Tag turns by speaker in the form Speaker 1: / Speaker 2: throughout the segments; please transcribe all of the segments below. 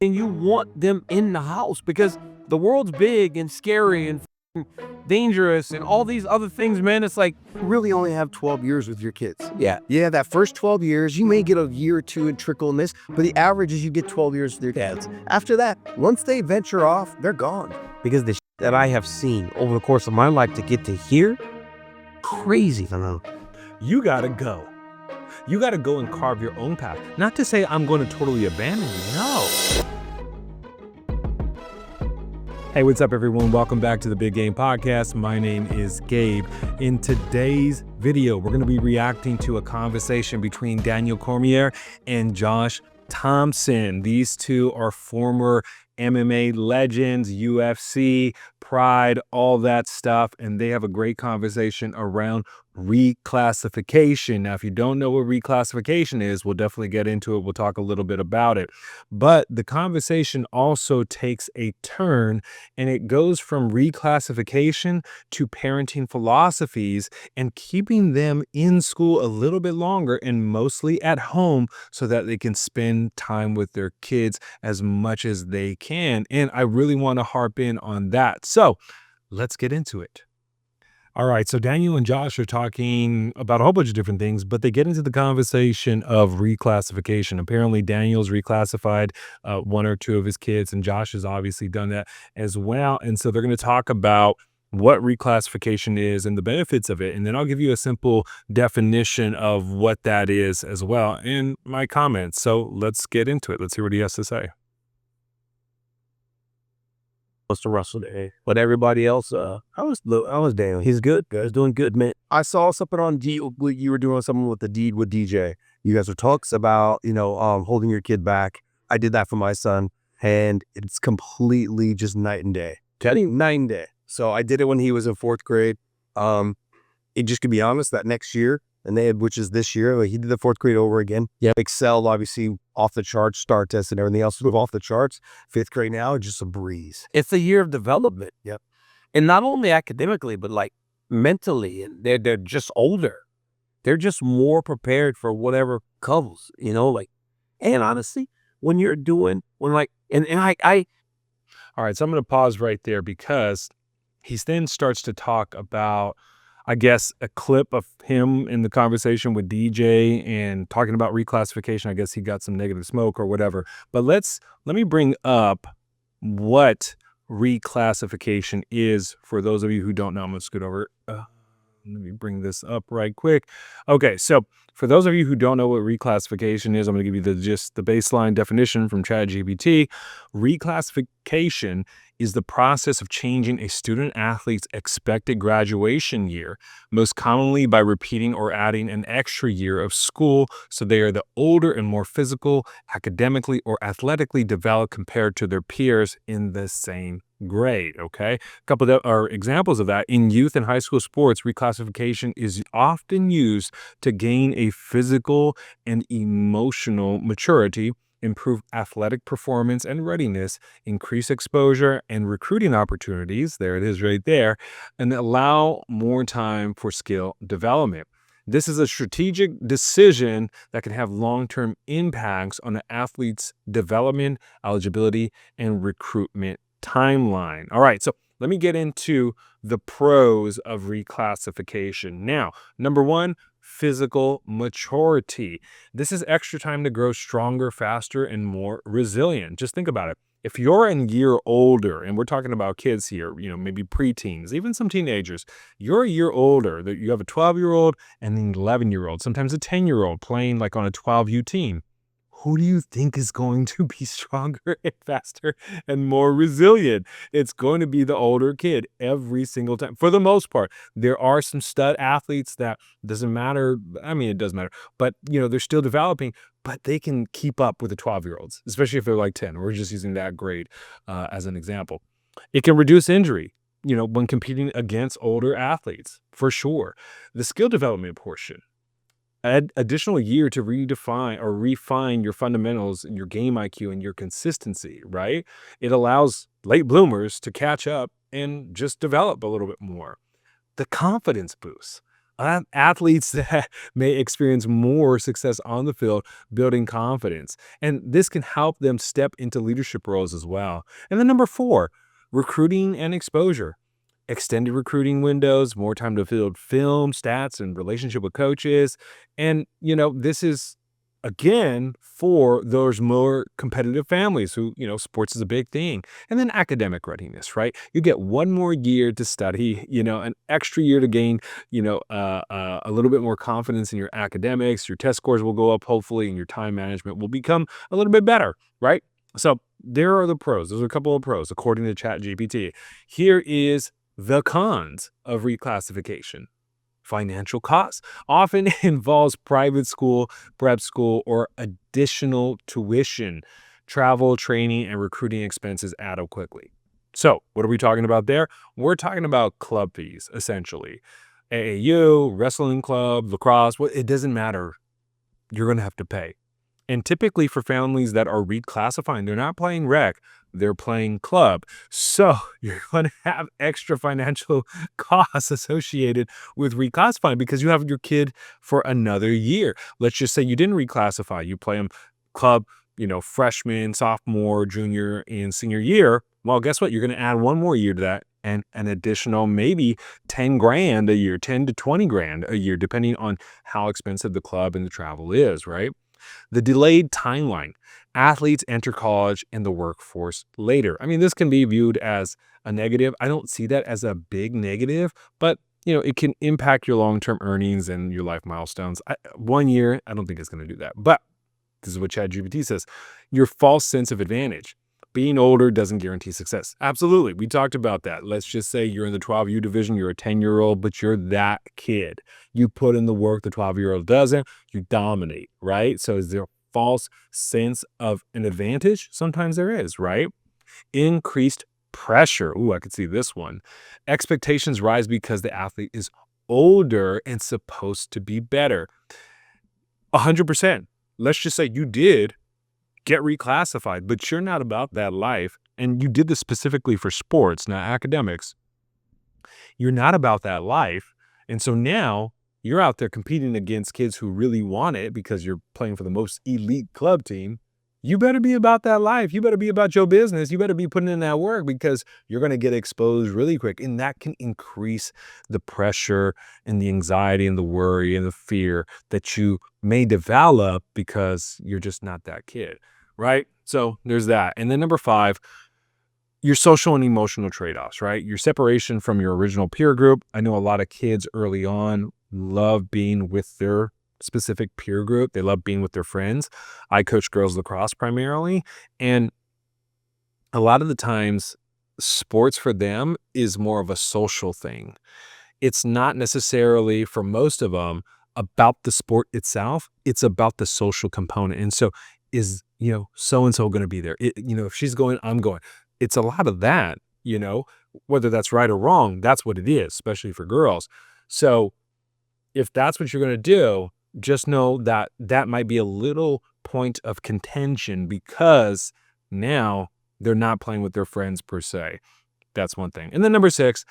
Speaker 1: and you want them in the house because the world's big and scary and dangerous and all these other things, man. It's like,
Speaker 2: You really only have 12 years with your kids.
Speaker 1: yeah,
Speaker 2: Yeah, that first 12 years, you may get a year or two and trickle in this, but the average is you get 12 years with your kids. After that, once they venture off, they're gone.
Speaker 1: because the that I have seen over the course of my life to get to here, crazy.
Speaker 3: You gotta go. You gotta go and carve your own path. Not to say I'm going to totally abandon you, no. Hey, what's up, everyone? Welcome back to the Big Game Podcast. My name is Gabe. In today's video, we're going to be reacting to a conversation between Daniel Cormier and Josh Thompson. These two are former MMA legends, UFC, Pride, all that stuff, and they have a great conversation around reclassification. Now, if you don't know what reclassification is, we'll definitely get into it. We'll talk a little bit about it. But the conversation also takes a turn, and it goes from reclassification to parenting philosophies and keeping them in school a little bit longer and mostly at home so that they can spend time with their kids as much as they can. And I really want to harp in on that. So let's get into it. All right, so Daniel and Josh are talking about a whole bunch of different things, but they get into the conversation of reclassification. Apparently, Daniel's reclassified one or two of his kids, and Josh has obviously done that as well. And so they're going to talk about what reclassification is and the benefits of it. And then I'll give you a simple definition of what that is as well in my comments. So let's get into it. Let's hear what he has to say.
Speaker 1: To Russell today, but everybody else, I was Daniel. He's good. He's doing good, man.
Speaker 2: I saw something on you were doing something with the deed with DJ. You guys were talks about, holding your kid back. I did that for my son, and it's completely just night and day. Night and day. So I did it when he was in 4th grade. It just to be honest, that next year, which is this year, he did the 4th grade over again.
Speaker 1: Yeah.
Speaker 2: Excelled, obviously, off the charts, star test and everything else was off the charts. 5th grade now, just a breeze.
Speaker 1: It's a year of development.
Speaker 2: Yep.
Speaker 1: And not only academically, but like mentally, and they're just older. They're just more prepared for whatever comes, and honestly, when you're doing, all right,
Speaker 3: So I'm going to pause right there because he then starts to talk about, I guess, a clip of him in the conversation with DJ and talking about reclassification. I guess he got some negative smoke or whatever. But let me bring up what reclassification is for those of you who don't know. I'm going to scoot over. Let me bring this up right quick. Okay, so for those of you who don't know what reclassification is, I'm going to give you the baseline definition from ChatGPT. Reclassification is the process of changing a student athlete's expected graduation year, most commonly by repeating or adding an extra year of school so they are the older and more physical, academically, or athletically developed compared to their peers in the same grade. Okay, a couple of examples of that. In youth and high school sports, reclassification is often used to gain a physical and emotional maturity, improve athletic performance and readiness, increase exposure and recruiting opportunities, there it is right there, and allow more time for skill development. This is a strategic decision that can have long-term impacts on an athlete's development, eligibility, and recruitment timeline. All right, so let me get into the pros of reclassification. Now, number one, physical maturity. This is extra time to grow stronger, faster, and more resilient. Just think about it. If you're a year older, and we're talking about kids here, maybe preteens, even some teenagers, you're a year older, that you have a 12-year-old and an 11-year-old, sometimes a 10-year-old playing like on a 12U team. Who do you think is going to be stronger and faster and more resilient? It's going to be the older kid every single time. For the most part, there are some stud athletes that doesn't matter. I mean, it does matter, but they're still developing, but they can keep up with the 12-year-olds, especially if they're like 10. We're just using that grade as an example. It can reduce injury, when competing against older athletes, for sure. The skill development portion. Add additional year to redefine or refine your fundamentals and your game IQ and your consistency, right? It allows late bloomers to catch up and just develop a little bit more. The confidence boost. Athletes that may experience more success on the field, building confidence. And this can help them step into leadership roles as well. And then number 4, recruiting and exposure. Extended recruiting windows, more time to build film, stats, and relationship with coaches. And, this is, again, for those more competitive families who, sports is a big thing. And then academic readiness. You get one more year to study, an extra year to gain, a little bit more confidence in your academics. Your test scores will go up, hopefully, and your time management will become a little bit better, right? So there are the pros. There's a couple of pros, according to ChatGPT. Here is the cons of reclassification. Financial costs often involves private school, prep school, or additional tuition. Travel, training, and recruiting expenses add up quickly. So what are we talking about there? We're talking about club fees, essentially. AAU, wrestling club, lacrosse, it doesn't matter. You're going to have to pay. And typically for families that are reclassifying, they're not playing rec, they're playing club. So you're going to have extra financial costs associated with reclassifying because you have your kid for another year. Let's just say you didn't reclassify. You play them club, freshman, sophomore, junior, and senior year. Well, guess what? You're going to add one more year to that and an additional maybe 10 grand a year, 10 to 20 grand a year, depending on how expensive the club and the travel is, right? The delayed timeline. Athletes enter college and the workforce later. I mean, this can be viewed as a negative. I don't see that as a big negative, but it can impact your long-term earnings and your life milestones. 1 year, I don't think it's going to do that. But this is what ChatGPT says. Your false sense of advantage. Being older doesn't guarantee success. Absolutely. We talked about that. Let's just say you're in the 12U division, you're a 10-year-old, but you're that kid. You put in the work the 12-year-old doesn't, you dominate, right? So is there a false sense of an advantage? Sometimes there is, right? Increased pressure. Ooh, I could see this one. Expectations rise because the athlete is older and supposed to be better. 100%. Let's just say you did get reclassified, but you're not about that life. And you did this specifically for sports, not academics. You're not about that life. And so now you're out there competing against kids who really want it because you're playing for the most elite club team. You better be about that life. You better be about your business. You better be putting in that work because you're going to get exposed really quick. And that can increase the pressure and the anxiety and the worry and the fear that you may develop because you're just not that kid, right? So there's that. And then number 5, your social and emotional trade-offs, right? Your separation from your original peer group. I know a lot of kids early on love being with their specific peer group. They love being with their friends. I coach girls lacrosse primarily. And a lot of the times, sports for them is more of a social thing. It's not necessarily, for most of them, about the sport itself. It's about the social component. And so is, so-and-so going to be there? If she's going, I'm going. It's a lot of that, whether that's right or wrong, that's what it is, especially for girls. So if that's what you're going to do, just know that that might be a little point of contention because now they're not playing with their friends per se. That's one thing. And then number 6,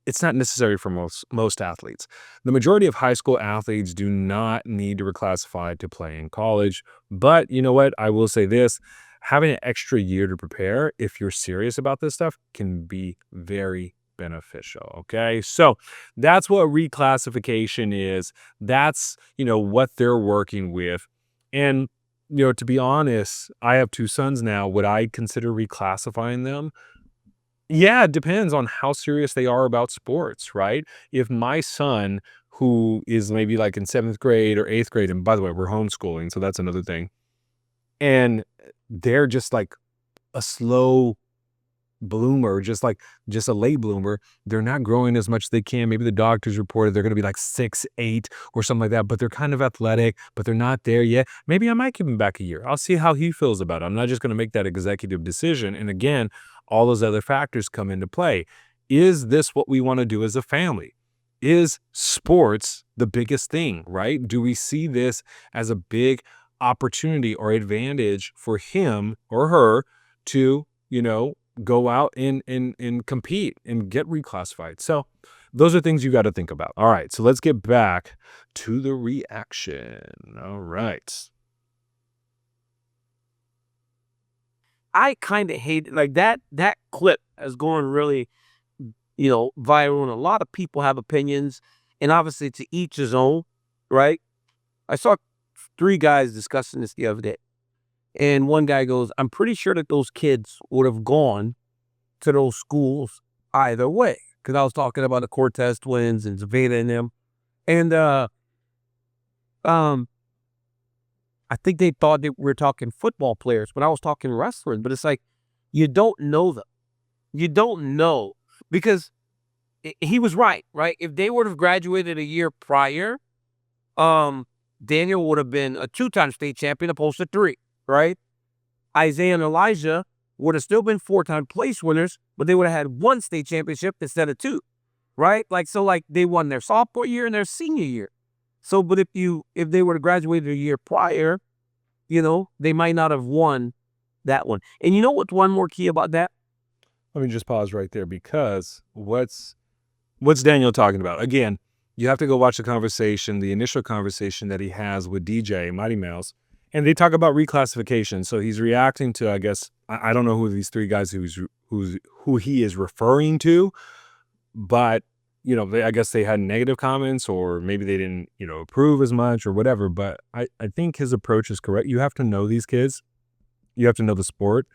Speaker 3: it's not necessary for most athletes. The majority of high school athletes do not need to reclassify to play in college. But you know what? I will say this. Having an extra year to prepare, if you're serious about this stuff, can be very beneficial. Okay. So that's what reclassification is. That's, what they're working with. And, to be honest, I have 2 sons now. Would I consider reclassifying them? Yeah, it depends on how serious they are about sports, right? If my son, who is maybe like in 7th grade or 8th grade, and by the way, we're homeschooling, so that's another thing, and they're just like a slow bloomer, just a late bloomer, they're not growing as much as they can. Maybe the doctors reported they're going to be like 6'8" or something like that, but they're kind of athletic, but they're not there yet. Maybe I might give him back a year. I'll see how he feels about it. I'm not just going to make that executive decision. And again, all those other factors come into play. Is this what we want to do as a family? Is sports the biggest thing, right? Do we see this as a big opportunity or advantage for him or her to, go out and compete and get reclassified? So those are things you got to think about. All right, so let's get back to the reaction. All right.
Speaker 1: I kind of hate it. Like that clip is going really, viral, and a lot of people have opinions, and obviously to each his own, right? I saw 3 guys discussing this the other day, and one guy goes, "I'm pretty sure that those kids would have gone to those schools either way," because I was talking about the Cortez twins and Zaveda and them, and um, I think they thought that we were talking football players, but I was talking wrestlers. But it's like, you don't know them. You don't know, because he was right? If they would have graduated a year prior, Daniel would have been a 2-time state champion opposed to 3, right? Isaiah and Elijah would have still been 4-time place winners, but they would have had 1 state championship instead of 2, right? So they won their sophomore year and their senior year. So, but if they would have graduated a year prior, they might not have won that one. And you know what's one more key about that?
Speaker 3: Let me just pause right there, because what's Daniel talking about? Again, you have to go watch the initial conversation that he has with DJ Mighty Mouse, and they talk about reclassification. So he's reacting to, I guess, I don't know who these 3 guys who he is referring to, but I guess they had negative comments, or maybe they didn't, approve as much or whatever. But I think his approach is correct. You have to know these kids. You have to know the sport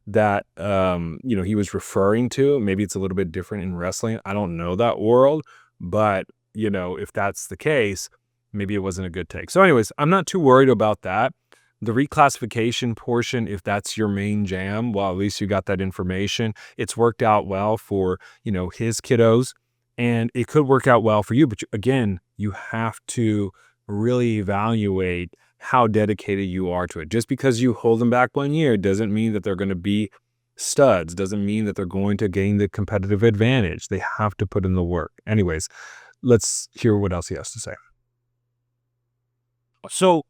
Speaker 3: that, he was referring to. Maybe it's a little bit different in wrestling. I don't know that world, but, if that's the case, maybe it wasn't a good take. So anyways, I'm not too worried about that. The reclassification portion, if that's your main jam, well, at least you got that information. It's worked out well for, his kiddos. And it could work out well for you. But again, you have to really evaluate how dedicated you are to it. Just because you hold them back 1 year doesn't mean that they're going to be studs, doesn't mean that they're going to gain the competitive advantage. They have to put in the work. Anyways, let's hear what else he has to say.
Speaker 1: So,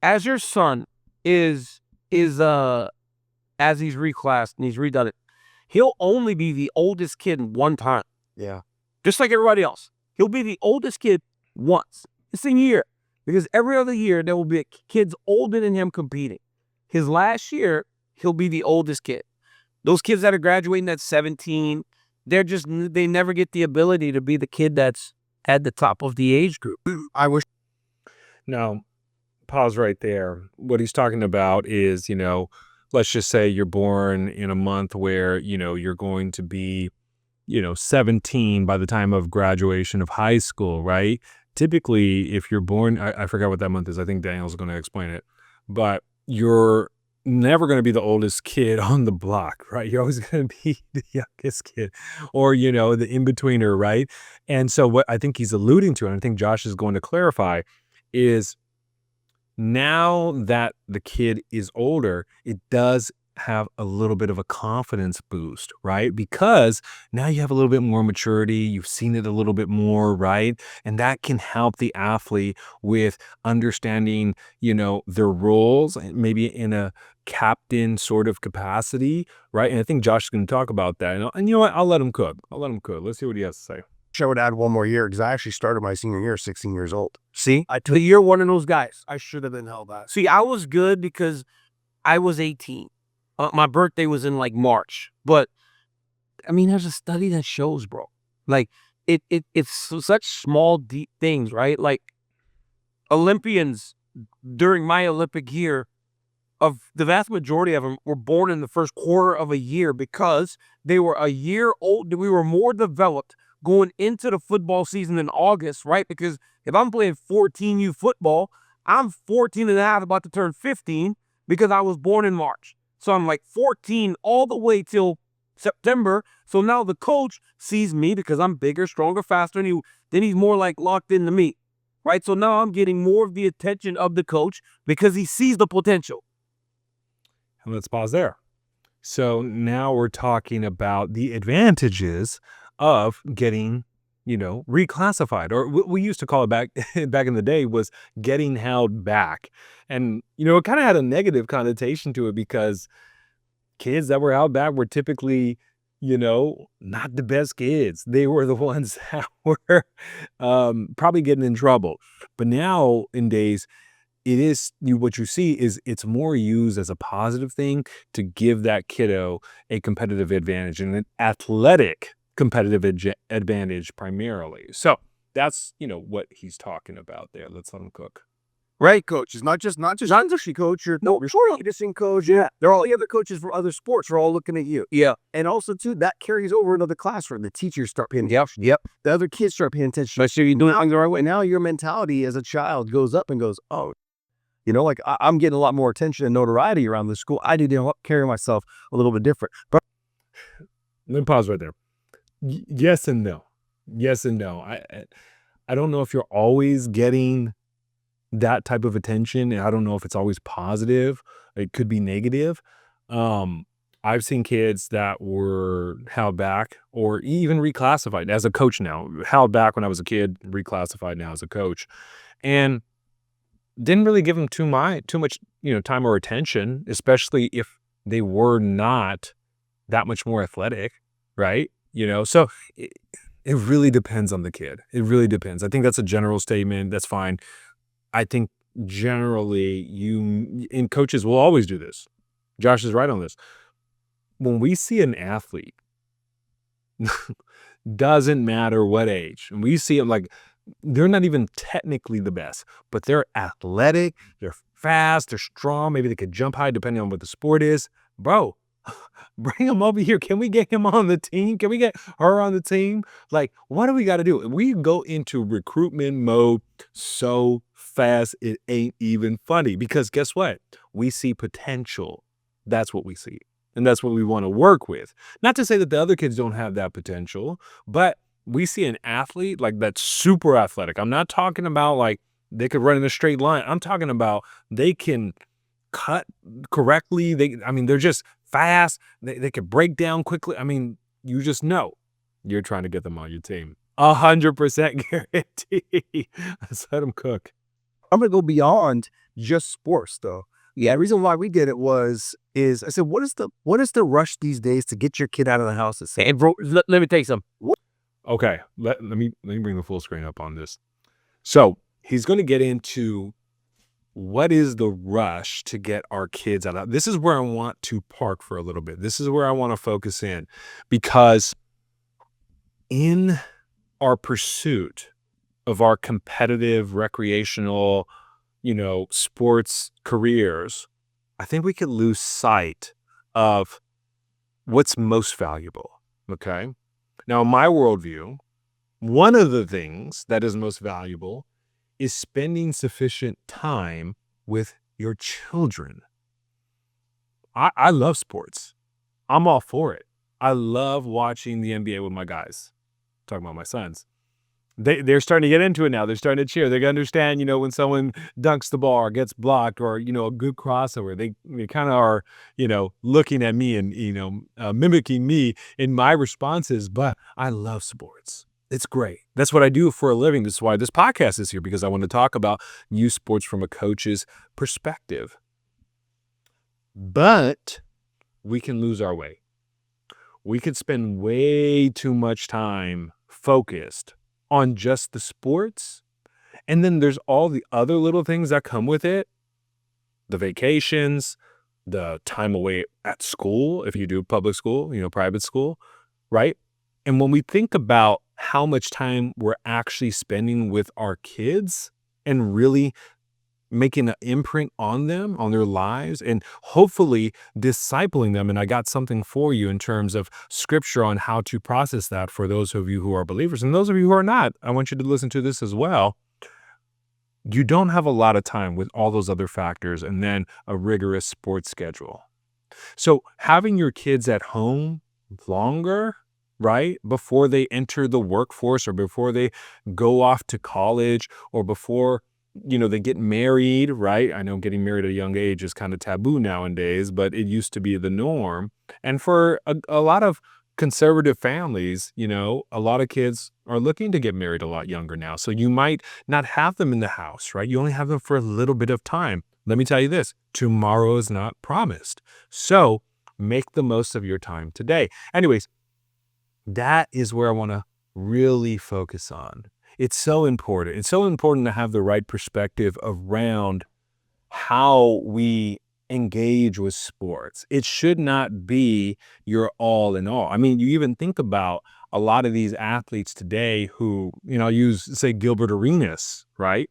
Speaker 1: as your son is as he's reclassed and he's redone it, he'll only be the oldest kid 1 time.
Speaker 2: Yeah.
Speaker 1: Just like everybody else. He'll be the oldest kid once. It's a year. Because every other year, there will be kids older than him competing. His last year, he'll be the oldest kid. Those kids that are graduating at 17, they never get the ability to be the kid that's at the top of the age group.
Speaker 2: I wish.
Speaker 3: Now, pause right there. What he's talking about is, let's just say you're born in a month where, you're going to be 17 by the time of graduation of high school, right? Typically, if you're born, I forgot what that month is. I think Daniel's going to explain it. But you're never going to be the oldest kid on the block, right? You're always going to be the youngest kid, or, the in-betweener, right? And so what I think he's alluding to, and I think Josh is going to clarify, is now that the kid is older, it does have a little bit of a confidence boost, right? Because now you have a little bit more maturity, you've seen it a little bit more, right? And that can help the athlete with understanding, their roles, maybe in a captain sort of capacity, right? And I think Josh is going to talk about that. And you know what? I'll let him cook. Let's see what he has to say.
Speaker 2: I would add 1 more year, because I actually started my senior year 16 years old.
Speaker 1: See, you're one of those guys. I should have been held back. See, I was good because I was 18. My birthday was in March, but I mean, there's a study that shows, bro, it's such small, deep things, right? Like Olympians during my Olympic year, the vast majority of them were born in the first quarter of a year, because they were a year old. We were more developed going into the football season in August, right? Because if I'm playing 14U football, I'm 14 and a half, about to turn 15, because I was born in March. So I'm 14 all the way till September. So now the coach sees me because I'm bigger, stronger, faster, and then he's more locked into me, right? So now I'm getting more of the attention of the coach because he sees the potential.
Speaker 3: And let's pause there. So now we're talking about the advantages of getting, reclassified, or what we used to call it back in the day was getting held back. And, it kind of had a negative connotation to it, because kids that were held back were typically, not the best kids. They were the ones that were probably getting in trouble. But now in days, what you see is it's more used as a positive thing to give that kiddo a competitive advantage and an athletic competitive advantage primarily. So that's, what he's talking about there. Let's let him cook.
Speaker 2: Right, coaches, not just coach, your practicing coach.
Speaker 1: Yeah.
Speaker 2: They're all the other coaches for other sports are all looking at you.
Speaker 1: Yeah.
Speaker 2: And also too, that carries over into the classroom. The teachers start paying attention.
Speaker 1: Yep.
Speaker 2: The other kids start paying attention.
Speaker 1: But so you're doing it the right way.
Speaker 2: And now your mentality as a child goes up and goes, oh, like I'm getting a lot more attention and notoriety around the school. I need to carry myself a little bit different. But
Speaker 3: Let me pause right there. Yes and no. Yes and no. I don't know if you're always getting that type of attention, and I don't know if it's always positive. It could be negative. I've seen kids that were held back or even reclassified as a coach now. Held back when I was a kid, reclassified now as a coach. And didn't really give them too much, time or attention, especially if they were not that much more athletic, right? So it really depends on the kid. It really depends. I think that's a general statement. That's fine. I think generally and coaches will always do this. Josh is right on this. When we see an athlete, doesn't matter what age, and we see them like they're not even technically the best, but they're athletic, they're fast, they're strong, maybe they could jump high depending on what the sport is. Bro, bring him over here. Can we get him on the team? Can we get her on the team? Like, what do we got to do? We go into recruitment mode so fast, it ain't even funny, because guess what? We see potential. That's what we see. And that's what we want to work with. Not to say that the other kids don't have that potential, but we see an athlete like that's super athletic. I'm not talking about like they could run in a straight line. I'm talking about they can cut correctly. They're just fast. They could break down quickly. You just know you're trying to get them on your team. 100% guarantee. Let's let them cook.
Speaker 2: I'm going to go beyond just sports though. Yeah, the reason why we did it is I said, what is the rush these days to get your kid out of the house?
Speaker 1: And bro, let me tell you something.
Speaker 3: Okay, let me bring the full screen up on this. So he's going to get into what is the rush to get our kids out of. This is where I want to park for a little bit. This is where I want to focus in, because in our pursuit of our competitive, recreational, sports careers, I think we could lose sight of what's most valuable. Okay. Now, in my worldview, one of the things that is most valuable is spending sufficient time with your children. I love sports. I'm all for it. I love watching the NBA with my guys. I'm talking about my sons. They're starting to get into it now. They're starting to cheer. They understand, when someone dunks the ball or gets blocked or, a good crossover. They kind of are, looking at me and, mimicking me in my responses. But I love sports. It's great. That's what I do for a living. This is why this podcast is here, because I want to talk about youth sports from a coach's perspective. But we can lose our way. We could spend way too much time focused on just the sports. And then there's all the other little things that come with it. The vacations, the time away at school, if you do public school, private school, right? And when we think about how much time we're actually spending with our kids and really making an imprint on them, on their lives, and hopefully discipling them. And I got something for you in terms of scripture on how to process that for those of you who are believers. And those of you who are not, I want you to listen to this as well. You don't have a lot of time with all those other factors and then a rigorous sports schedule. So having your kids at home longer, right, before they enter the workforce or before they go off to college or before they get married, right? I know getting married at a young age is kind of taboo nowadays, but it used to be the norm. And for a lot of conservative families, a lot of kids are looking to get married a lot younger now. So you might not have them in the house, right? You only have them for a little bit of time. Let me tell you this, tomorrow is not promised. So make the most of your time today. Anyways, That is where I want to really focus on. It's so important. It's so important to have the right perspective around how we engage with sports. It should not be your all in all. I mean, you even think about a lot of these athletes today who, say Gilbert Arenas, right?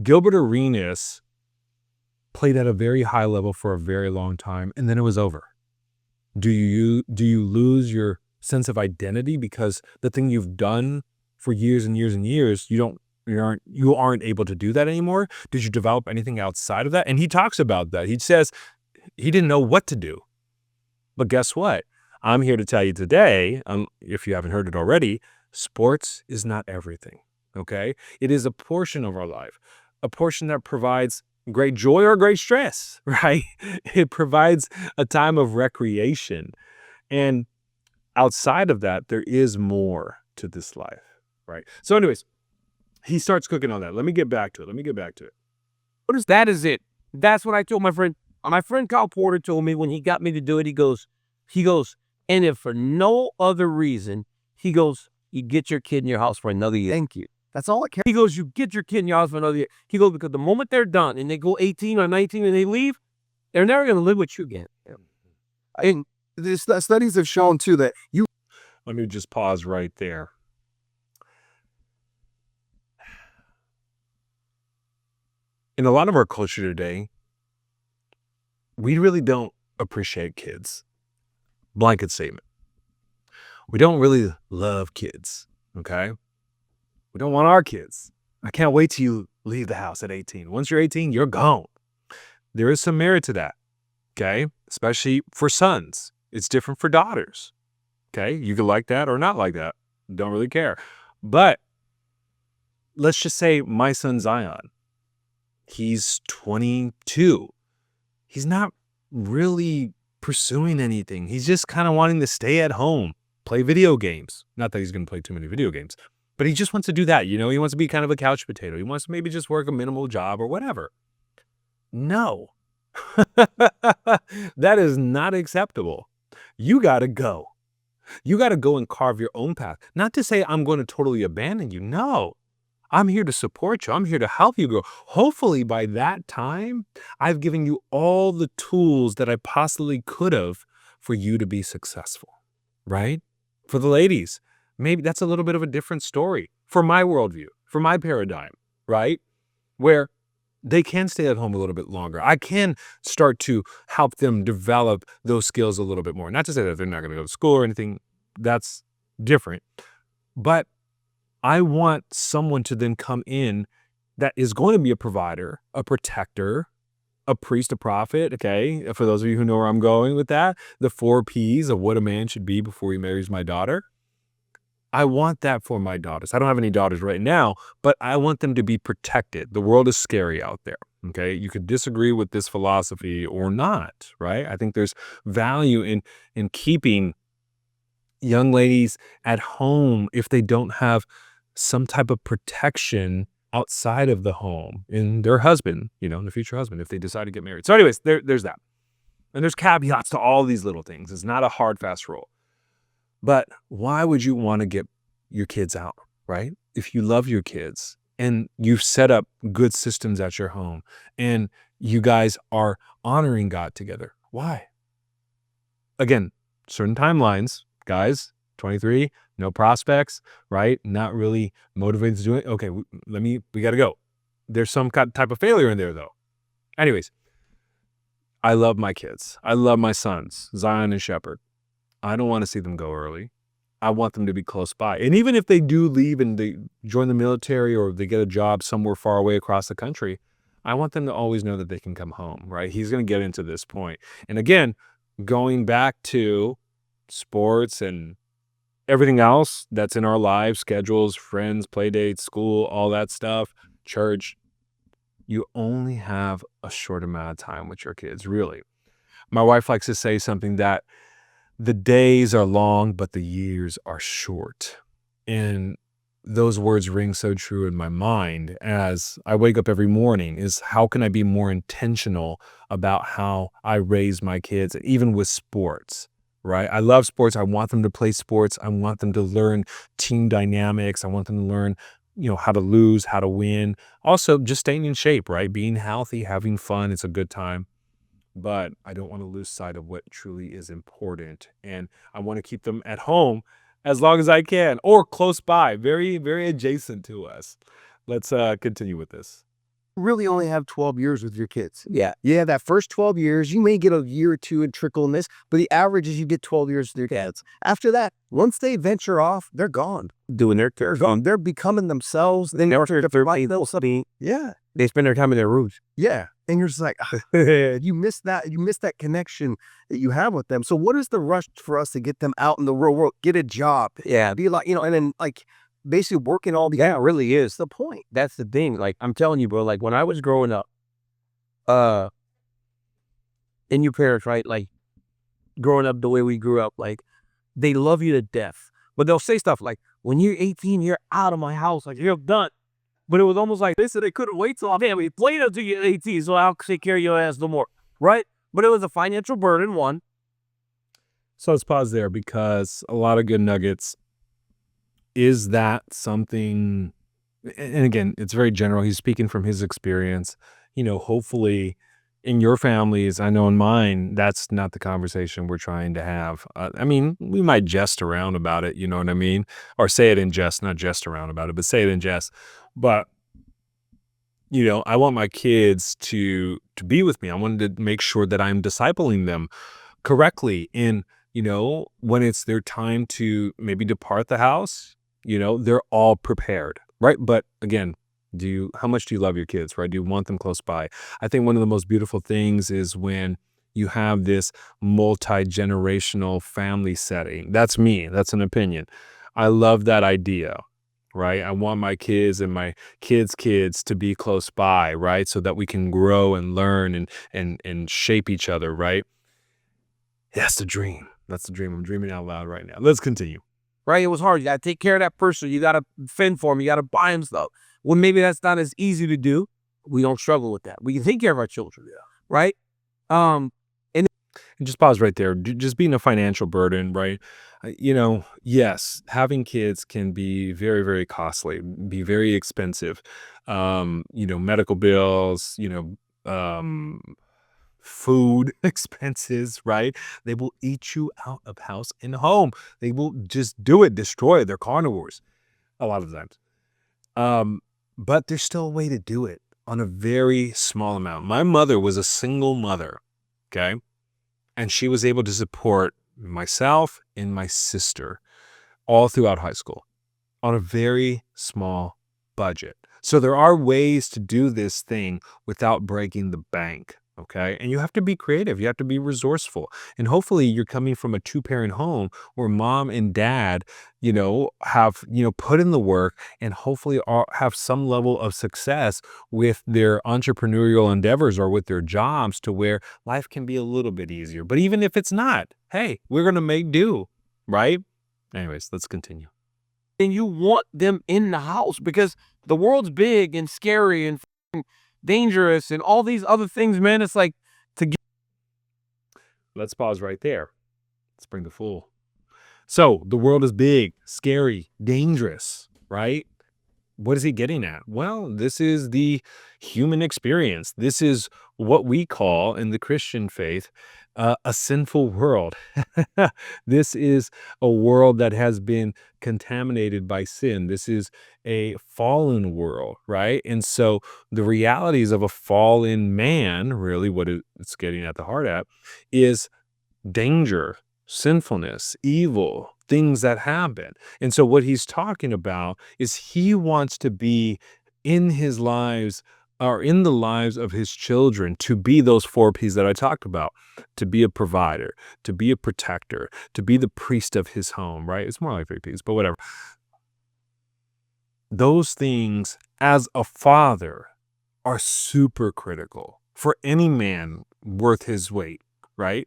Speaker 3: Gilbert Arenas played at a very high level for a very long time, and then it was over. Do you lose your sense of identity because the thing you've done for years and years and years, you aren't able to do that anymore? Did you develop anything outside of that? And he talks about that. He says he didn't know what to do. But guess what? I'm here to tell you today, if you haven't heard it already, sports is not everything, okay? It is a portion of our life, a portion that provides great joy or great stress, right? It provides a time of recreation. And outside of that, there is more to this life, right? So anyways, he starts cooking on that. Let me get back to it.
Speaker 1: That is it. That's what I told my friend. My friend Kyle Porter told me when he got me to do it, he goes, and if for no other reason, he goes, you get your kid in your house for another year.
Speaker 2: Thank you. That's all I care.
Speaker 1: He goes, you get your kid in your house for another year. He goes, because the moment they're done and they go 18 or 19 and they leave, they're never going to live with you again.
Speaker 2: And the studies have shown too that
Speaker 3: Let me just pause right there. In a lot of our culture today, we really don't appreciate kids. Blanket statement. We don't really love kids, okay? We don't want our kids. I can't wait till you leave the house at 18. Once you're 18, you're gone. There is some merit to that, okay? Especially for sons. It's different for daughters, okay? You could like that or not like that. Don't really care. But let's just say my son Zion, he's 22. He's not really pursuing anything. He's just kind of wanting to stay at home, play video games. Not that he's going to play too many video games, but he just wants to do that. He wants to be kind of a couch potato. He wants to maybe just work a minimal job or whatever. No, that is not acceptable. You got to go. You got to go and carve your own path. Not to say I'm going to totally abandon you. No, I'm here to support you. I'm here to help you grow. Hopefully by that time, I've given you all the tools that I possibly could have for you to be successful, right? For the ladies, maybe that's a little bit of a different story for my worldview, for my paradigm, right? Where they can stay at home a little bit longer. I can start to help them develop those skills a little bit more. Not to say that they're not going to go to school or anything. That's different. But I want someone to then come in that is going to be a provider, a protector, a priest, a prophet, okay? For those of you who know where I'm going with that, the 4 Ps of what a man should be before he marries my daughter. I want that for my daughters. I don't have any daughters right now, but I want them to be protected. The world is scary out there, okay? You could disagree with this philosophy or not, right? I think there's value in keeping young ladies at home if they don't have some type of protection outside of the home in their husband, in the future husband, if they decide to get married. So anyways, there's that. And there's caveats to all these little things. It's not a hard, fast rule. But why would you want to get your kids out, right? If you love your kids and you've set up good systems at your home and you guys are honoring God together, why? Again, certain timelines, guys, 23, no prospects, right? Not really motivated to do it. Okay, we got to go. There's some type of failure in there though. Anyways, I love my kids. I love my sons, Zion and Shepherd. I don't want to see them go early. I want them to be close by. And even if they do leave and they join the military or they get a job somewhere far away across the country, I want them to always know that they can come home, right? He's going to get into this point. And again, going back to sports and everything else that's in our lives, schedules, friends, play dates, school, all that stuff, church, you only have a short amount of time with your kids, really. My wife likes to say something that the days are long, but the years are short. And those words ring so true in my mind as I wake up every morning is how can I be more intentional about how I raise my kids, even with sports, right? I love sports. I want them to play sports. I want them to learn team dynamics. I want them to learn, how to lose, how to win. Also, just staying in shape, right? Being healthy, having fun. It's a good time. But I don't want to lose sight of what truly is important. And I want to keep them at home as long as I can, or close by, very, very adjacent to us. Let's continue with this.
Speaker 2: Really only have 12 years with your kids.
Speaker 1: Yeah.
Speaker 2: Yeah, that first 12 years, you may get a year or two and trickle in this, but the average is you get 12 years with your kids. After that, once they venture off, they're gone.
Speaker 1: Doing their
Speaker 2: They're gone. They're becoming themselves. They never Yeah.
Speaker 1: They spend their time in their rooms.
Speaker 2: Yeah. And you're just like, you miss that. You miss that connection that you have with them. So what is the rush for us to get them out in the real world, get a job,
Speaker 1: Yeah.
Speaker 2: be like, and then like basically working all the
Speaker 1: Yeah, it really is.
Speaker 2: the point.
Speaker 1: That's the thing. Like, I'm telling you, bro, like when I was growing up, and your parents, right? Like growing up the way we grew up, like they love you to death. But they'll say stuff like, when you're 18, you're out of my house. Like, you're done. But it was almost like they said they couldn't wait till we played until you're 18, so I'll take care of your ass no more. Right? But it was a financial burden, one.
Speaker 3: So let's pause there, because a lot of good nuggets. Is that something, and again, it's very general. He's speaking from his experience. Hopefully in your families, I know in mine, that's not the conversation we're trying to have. I mean, we might jest around about it, you know what I mean? Or say it in jest, not jest around about it, but say it in jest. But, I want my kids to be with me. I wanted to make sure that I'm discipling them correctly in, when it's their time to maybe depart the house, they're all prepared, right? But again, how much do you love your kids, right? Do you want them close by? I think one of the most beautiful things is when you have this multi-generational family setting. That's me. That's an opinion. I love that idea, right? I want my kids and my kids' kids to be close by, right? So that we can grow and learn and shape each other, right? That's the dream. That's the dream. I'm dreaming out loud right now. Let's continue.
Speaker 1: Right? It was hard. You got to take care of that person. You got to fend for him. You got to buy him stuff. Well, maybe that's not as easy to do. We don't struggle with that. We can take care of our children. Yeah. Right?
Speaker 3: And just pause right there. Just being a financial burden, right? Yes, having kids can be very, very costly, be very expensive. Medical bills, food expenses, right? They will eat you out of house and home. They will just do it, destroy it. They're carnivores a lot of times. But there's still a way to do it on a very small amount. My mother was a single mother, okay? And she was able to support myself and my sister all throughout high school on a very small budget. So there are ways to do this thing without breaking the bank. Okay. And you have to be creative. You have to be resourceful. And hopefully you're coming from a two-parent home where mom and dad, have, put in the work and hopefully have some level of success with their entrepreneurial endeavors or with their jobs, to where life can be a little bit easier. But even if it's not, hey, we're going to make do, right? Anyways, let's continue.
Speaker 1: And you want them in the house because the world's big and scary and dangerous and all these other things, man. It's like
Speaker 3: Let's pause right there. Let's bring the full. So the world is big, scary, dangerous, right? What is he getting at? Well, this is the human experience. This is what we call in the Christian faith a sinful world. This is a world that has been contaminated by sin. This is a fallen world, right? And so the realities of a fallen man, really what it's getting at the heart at, is danger, sinfulness, evil, things that happen. And so what he's talking about is he wants to be in his lives, or in the lives of his children, to be those 4 P's that I talked about, to be a provider, to be a protector, to be the priest of his home, right? It's more like 3 P's, but whatever. Those things as a father are super critical for any man worth his weight, right?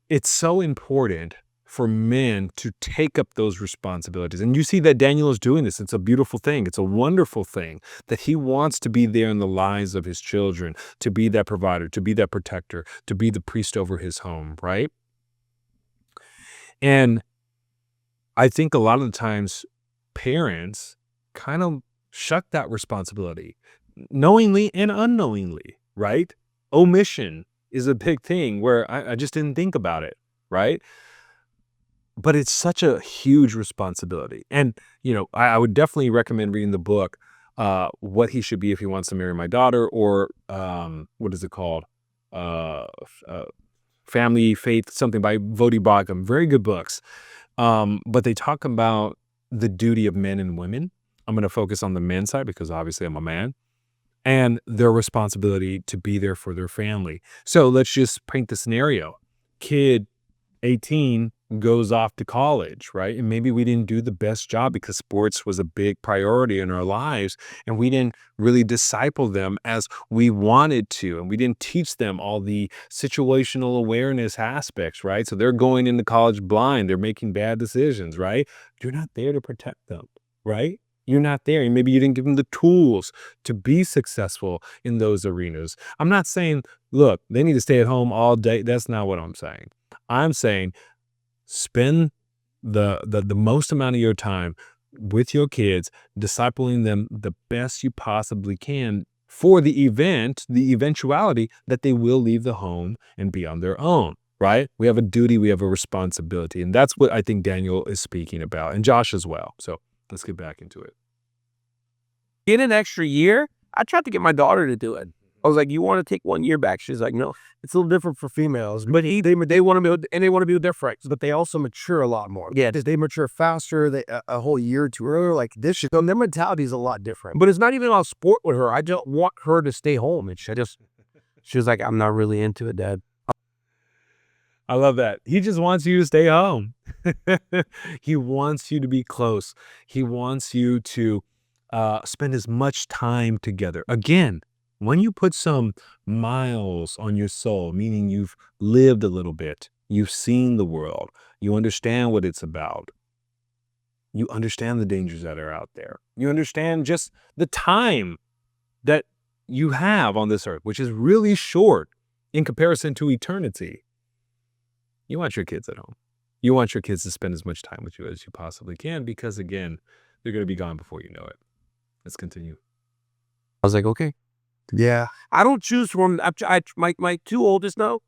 Speaker 3: It's so important for men to take up those responsibilities. And you see that Daniel is doing this. It's a beautiful thing. It's a wonderful thing that he wants to be there in the lives of his children, to be that provider, to be that protector, to be the priest over his home, right? And I think a lot of the times parents kind of shuck that responsibility, knowingly and unknowingly, right? Omission is a big thing where I just didn't think about it, right? But it's such a huge responsibility. And, I would definitely recommend reading the book, What He Should Be If He Wants to Marry My Daughter, or what is it called? Family, Faith, something by Vodi Bhagam. Very good books. But they talk about the duty of men and women. I'm going to focus on the men's side because obviously I'm a man, and their responsibility to be there for their family. So let's just paint the scenario. Kid 18 goes off to college, right? And maybe we didn't do the best job because sports was a big priority in our lives, and we didn't really disciple them as we wanted to, and we didn't teach them all the situational awareness aspects, right? So they're going into college blind, they're making bad decisions, right? You're not there to protect them, right? You're not there. And maybe you didn't give them the tools to be successful in those arenas. I'm not saying, look, they need to stay at home all day. That's not what I'm saying. I'm saying spend the most amount of your time with your kids, discipling them the best you possibly can for the eventuality that they will leave the home and be on their own, right? We have a duty, we have a responsibility. And that's what I think Daniel is speaking about, and Josh as well. So let's get back into it.
Speaker 1: In an extra year, I tried to get my daughter to do it. I was like, "You want to take 1 year back?" She's like, "No."
Speaker 2: It's a little different for females, but they want to be, and they want to be with their friends, but they also mature a lot more.
Speaker 1: Yeah.
Speaker 2: They mature faster. They a whole year or two earlier. Like this, so their mentality is a lot different.
Speaker 1: But it's not even about sport with her. I don't want her to stay home. And she was like, "I'm not really into it, Dad."
Speaker 3: I love that. He just wants you to stay home. He wants you to be close. He wants you to spend as much time together. Again, when you put some miles on your soul, meaning you've lived a little bit, you've seen the world, you understand what it's about, you understand the dangers that are out there, you understand just the time that you have on this earth, which is really short in comparison to eternity. You want your kids at home. You want your kids to spend as much time with you as you possibly can, because again, they're going to be gone before you know it. Let's continue.
Speaker 1: I was like, "Okay."
Speaker 2: Yeah,
Speaker 1: I don't choose from my two oldest now.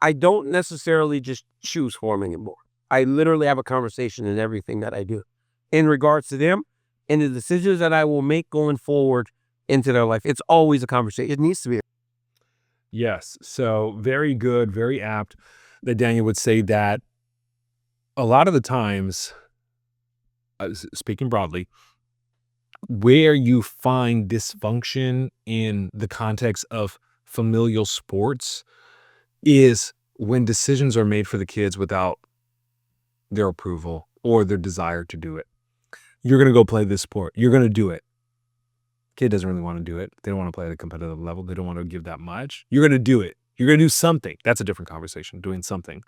Speaker 1: I don't necessarily just choose for them anymore. I literally have a conversation in everything that I do in regards to them and the decisions that I will make going forward into their life. It's always a conversation.
Speaker 2: it needs to be.
Speaker 3: Yes. So very good, very apt that Daniel would say that a lot of the times, speaking broadly, where you find dysfunction in the context of familial sports is when decisions are made for the kids without their approval or their desire to do it. You're going to go play this sport. You're going to do it. Kid doesn't really want to do it. They don't want to play at a competitive level. They don't want to give that much. You're going to do it. You're going to do something. That's a different conversation, doing something.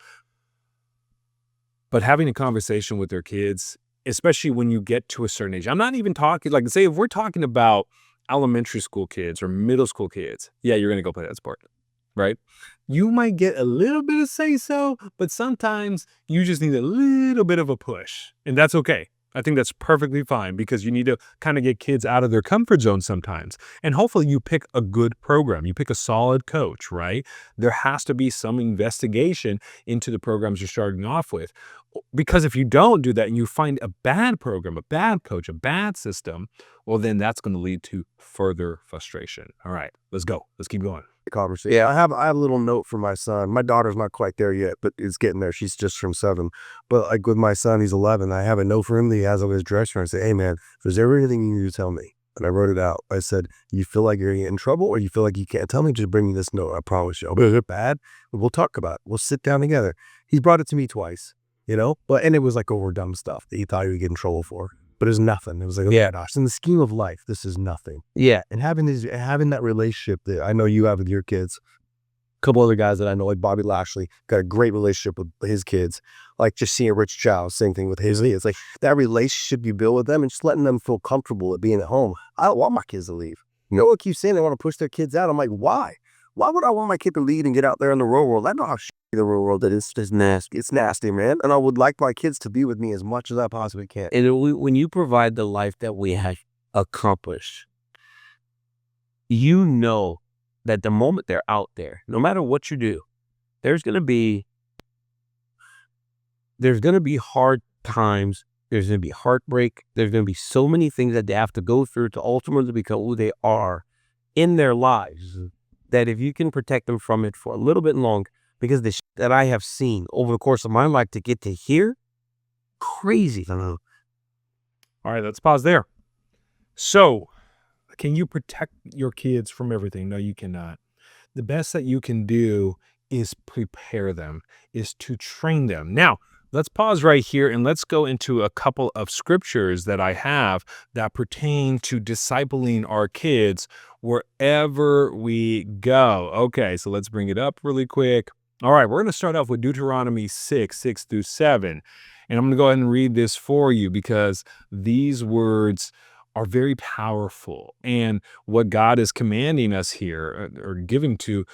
Speaker 3: But having a conversation with their kids, especially when you get to a certain age. I'm not even talking, like, say, if we're talking about elementary school kids or middle school kids, yeah, you're going to go play that sport, right? You might get a little bit of say-so, but sometimes you just need a little bit of a push, and that's okay. I think that's perfectly fine, because you need to kind of get kids out of their comfort zone sometimes. And hopefully you pick a good program. You pick a solid coach, right? There has to be some investigation into the programs you're starting off with. Because if you don't do that and you find a bad program, a bad coach, a bad system, well, then that's going to lead to further frustration. All right, let's go. Let's keep going.
Speaker 2: Conversation. Yeah, I have a little note for my son. My daughter's not quite there yet, but it's getting there. She's just from 7. But like with my son, he's 11. I have a note for him that he has on his dresser. I say, "Hey man, if there's ever anything you need to tell me," and I wrote it out. I said, "You feel like you're in trouble, or you feel like you can't tell me, just bring me this note. I promise you. Is it bad? We'll talk about it. We'll sit down together." He's brought it to me twice, and it was like over dumb stuff that he thought he would get in trouble for. But it's nothing. It was like,
Speaker 1: Yeah.
Speaker 2: gosh, in the scheme of life, this is nothing.
Speaker 1: Yeah.
Speaker 2: And having that relationship that I know you have with your kids, couple other guys that I know, like Bobby Lashley, got a great relationship with his kids. Like just seeing Rich Chow, same thing with his kids. Like that relationship you build with them and just letting them feel comfortable at being at home. I don't want my kids to leave. You know what keeps saying they want to push their kids out? I'm like, why? Why would I want my kid to lead and get out there in the real world? I know how shitty the real world is. It's nasty. It's nasty, man. And I would like my kids to be with me as much as I possibly can.
Speaker 1: And when you provide the life that we have accomplished, you know that the moment they're out there, no matter what you do, there's going to be hard times. There's going to be heartbreak. There's going to be so many things that they have to go through to ultimately become who they are in their lives, that if you can protect them from it for a little bit long, because the shit that I have seen over the course of my life to get to here, crazy.
Speaker 3: All right, let's pause there. So, can you protect your kids from everything? No, you cannot. The best that you can do is prepare them, is to train them. Now, let's pause right here and let's go into a couple of scriptures that I have that pertain to discipling our kids wherever we go. Okay, so let's bring it up really quick. All right, we're going to start off with Deuteronomy 6:6-7. And I'm going to go ahead and read this for you because these words are very powerful. And what God is commanding us here or giving to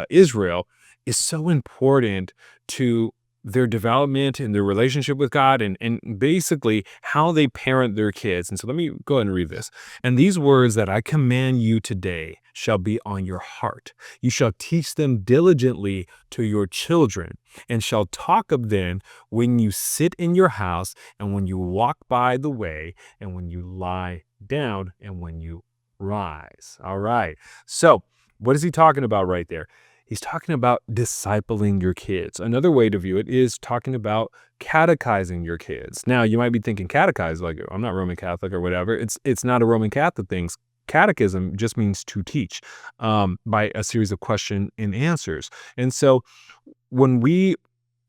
Speaker 3: Israel is so important to their development and their relationship with God and basically how they parent their kids. And so let me go ahead and read this. And these words that I command you today shall be on your heart. You shall teach them diligently to your children and shall talk of them when you sit in your house and when you walk by the way and when you lie down and when you rise. All right. So what is he talking about right there? He's talking about discipling your kids. Another way to view it is talking about catechizing your kids. Now, you might be thinking catechize, like I'm not Roman Catholic or whatever. It's not a Roman Catholic thing. Catechism just means to teach by a series of question and answers. And so when we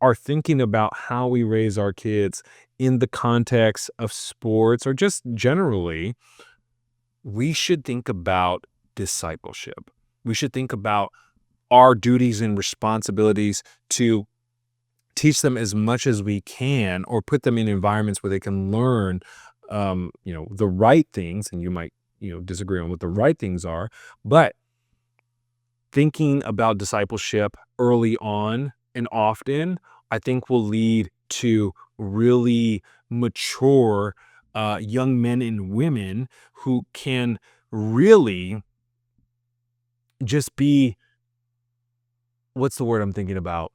Speaker 3: are thinking about how we raise our kids in the context of sports or just generally, we should think about discipleship. We should think about our duties and responsibilities to teach them as much as we can or put them in environments where they can learn, the right things. And you might, disagree on what the right things are, but thinking about discipleship early on and often, I think will lead to really mature young men and women who can really just be, what's the word I'm thinking about?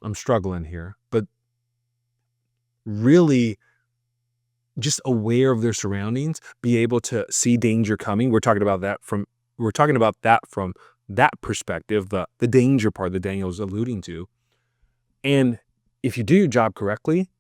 Speaker 3: I'm struggling here, but really just aware of their surroundings, be able to see danger coming. We're talking about that from that perspective, the danger part that Daniel's alluding to. And if you do your job correctly,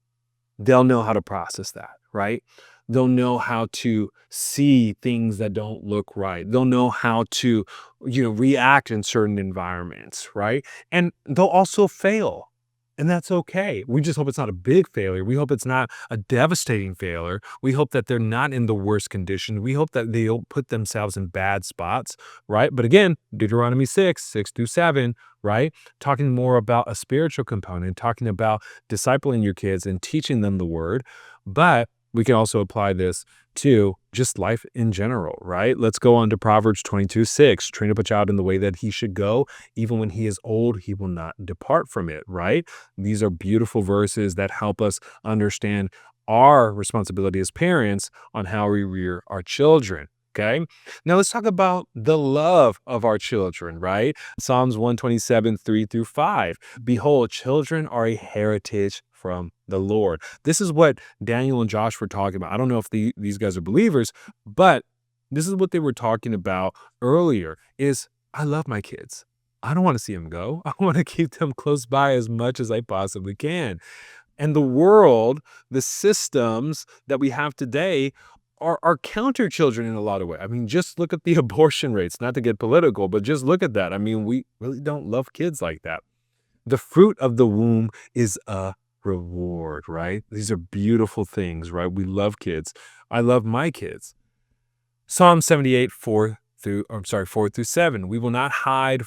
Speaker 3: they'll know how to process that, right? They'll know how to see things that don't look right. They'll know how to, react in certain environments, right? And they'll also fail. And that's okay. We just hope it's not a big failure. We hope it's not a devastating failure. We hope that they're not in the worst condition. We hope that they'll put themselves in bad spots, right? But again, Deuteronomy 6:6-7, right? Talking more about a spiritual component, talking about discipling your kids and teaching them the word. But we can also apply this to just life in general, right? Let's go on to Proverbs 22:6. Train up a child in the way that he should go. Even when he is old, he will not depart from it, right? These are beautiful verses that help us understand our responsibility as parents on how we rear our children. Okay. Now let's talk about the love of our children, right? Psalms 127:3-5. Behold, children are a heritage from the Lord. This is what Daniel and Josh were talking about. I don't know if these guys are believers, but this is what they were talking about earlier is I love my kids. I don't want to see them go. I want to keep them close by as much as I possibly can. And the world, the systems that we have today are counter children in a lot of ways. I mean, just look at the abortion rates, not to get political, but just look at that. I mean, we really don't love kids like that. The fruit of the womb is a reward, right? These are beautiful things, right? We love kids. I love my kids. Psalm 78:4 4-7. We will not hide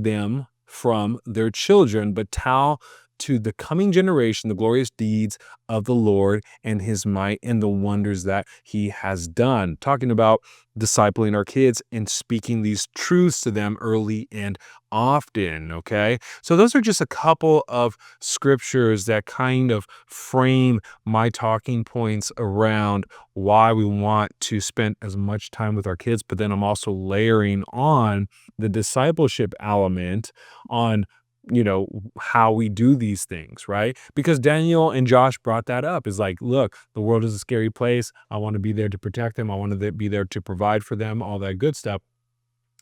Speaker 3: them from their children, but tell to the coming generation the glorious deeds of the Lord and his might and the wonders that he has done. Talking about discipling our kids and speaking these truths to them early and often, okay? So those are just a couple of scriptures that kind of frame my talking points around why we want to spend as much time with our kids, but then I'm also layering on the discipleship element on how we do these things, right? Because Daniel and Josh brought that up. Is like, look, the world is a scary place. I want to be there to protect them. I want to be there to provide for them, all that good stuff.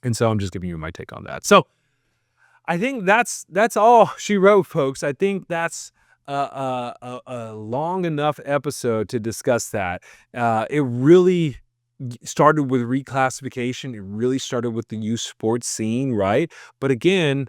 Speaker 3: And so I'm just giving you my take on that. So I think that's all she wrote, folks. I think that's a long enough episode to discuss that. It really started with reclassification. It really started with the youth sports scene, right? But again,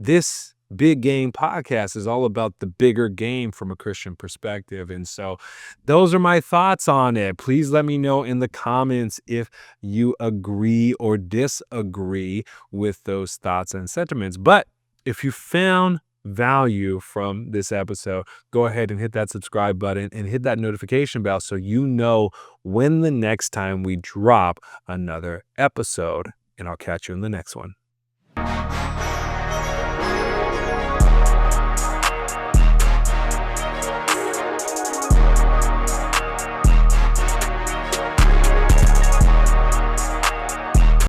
Speaker 3: this Big Game podcast is all about the bigger game from a Christian perspective. And so those are my thoughts on it. Please let me know in the comments if you agree or disagree with those thoughts and sentiments. But if you found value from this episode, go ahead and hit that subscribe button and hit that notification bell so you know when the next time we drop another episode. And I'll catch you in the next one.